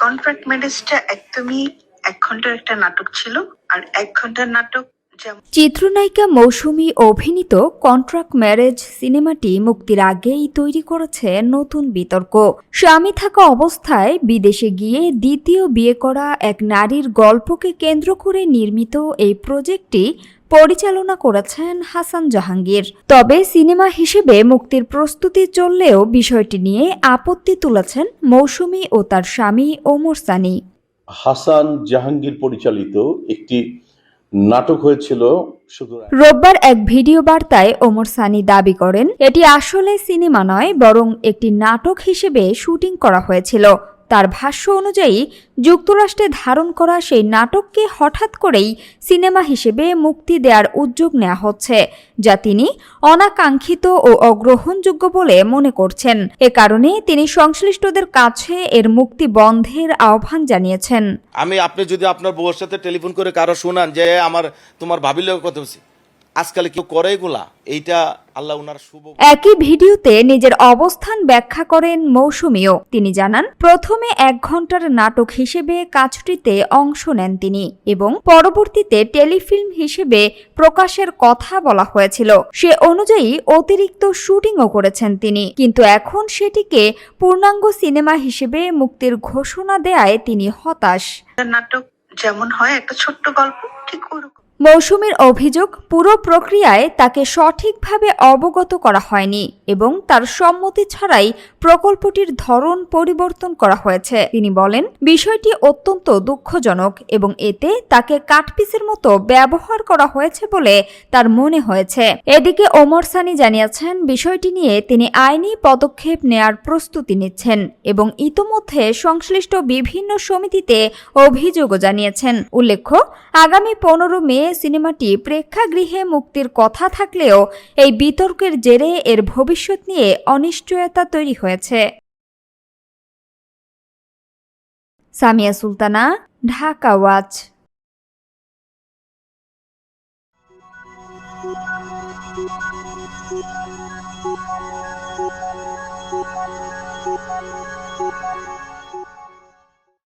Contract ম্যারেজটা একদমই ১ ঘন্টার একটা নাটক ছিল। আর ১ ঘন্টার নাটক চিত্রনায়িকা মৌসুমী অভিনীত কন্ট্রাক্ট ম্যারেজ সিনেমাটি মুক্তির আগেই তৈরি করেছে নতুন বিতর্ক। স্বামী থাকা অবস্থায় বিদেশে গিয়ে দ্বিতীয় বিয়ে করা এক নারীর গল্পকে কেন্দ্র করে নির্মিত এই প্রজেক্টটি পরিচালনা করেছেন হাসান জাহাঙ্গীর। তবে সিনেমা হিসেবে মুক্তির প্রস্তুতি চললেও বিষয়টি নিয়ে আপত্তি তুলেছেন মৌসুমী ও তার স্বামী ওমর সানী। হাসান জাহাঙ্গীর পরিচালিত একটি নাটক হয়েছিল রোববার এক ভিডিও বার্তায় ওমর সানী দাবি করেন, এটি আসলে সিনেমা নয়, বরং একটি নাটক হিসেবে শুটিং করা হয়েছিল। তার ভাষ্য অনুযায়ী যুক্তরাষ্ট্রে ধারণ করা সেই নাটককে হঠাৎ করেই সিনেমা হিসেবে মুক্তি দেওয়ার উদ্যোগ নেওয়া হচ্ছে, যা তিনি অনাকাঙ্ক্ষিত ও অগ্রহণযোগ্য বলে মনে করছেন। এ কারণে তিনি সংশ্লিষ্টদের কাছে এর মুক্তি বন্ধের আহ্বান জানিয়েছেন। আপনি যদি আপনার বউয়ের সাথে টেলিফোন করে কারো শোনান যে তোমার ভাবিলেও কথা বলছি, আজকাল কেউ করে এগুলা, এইটা আল্লাহ উনার শুভ। একই ভিডিওতে নিজের অবস্থান ব্যাখ্যা করেন মৌসুমীও। তিনি জানান, প্রথমে 1 ঘন্টার নাটক হিসেবে কাজটিতে অংশ নেন তিনি এবং পরবর্তীতে টেলিফিল্ম হিসেবে প্রকাশের কথা বলা হয়েছিল। সে অনুযায়ী অতিরিক্ত শুটিংও করেছেন তিনি, কিন্তু এখন সেটিকে পূর্ণাঙ্গ সিনেমা হিসেবে মুক্তির ঘোষণা দেয়ায় তিনি হতাশ। নাটক যেমন হয় একটা ছোট্ট গল্প, ঠিক ওরকম। মৌসুমীর অভিযোগ, পুরো প্রক্রিয়ায় তাকে সঠিকভাবে অবগত করা হয়নি এবং তার সম্মতি ছাড়াই প্রকল্পটির ধরন পরিবর্তন করা হয়েছে। তিনি বলেন, বিষয়টি অত্যন্ত দুঃখজনক এবং এতে তাকে কাঠপিসের মতো ব্যবহার করা হয়েছে বলে তার মনে হয়েছে। এদিকে ওমর সানী জানিয়েছেন, বিষয়টি নিয়ে তিনি আইনি পদক্ষেপ নেয়ার প্রস্তুতি নিচ্ছেন এবং ইতোমধ্যে সংশ্লিষ্ট বিভিন্ন সমিতিতে অভিযোগও জানিয়েছেন। উল্লেখ্য, আগামী 15 মে সিনেমাটি প্রেক্ষাগৃহে মুক্তির কথা থাকলেও এই বিতর্কের জেরে এর ভবিষ্যৎ নিয়ে অনিশ্চয়তা তৈরি হয়েছে। সামিয়া সুলতানা, ঢাকা ওয়াচ।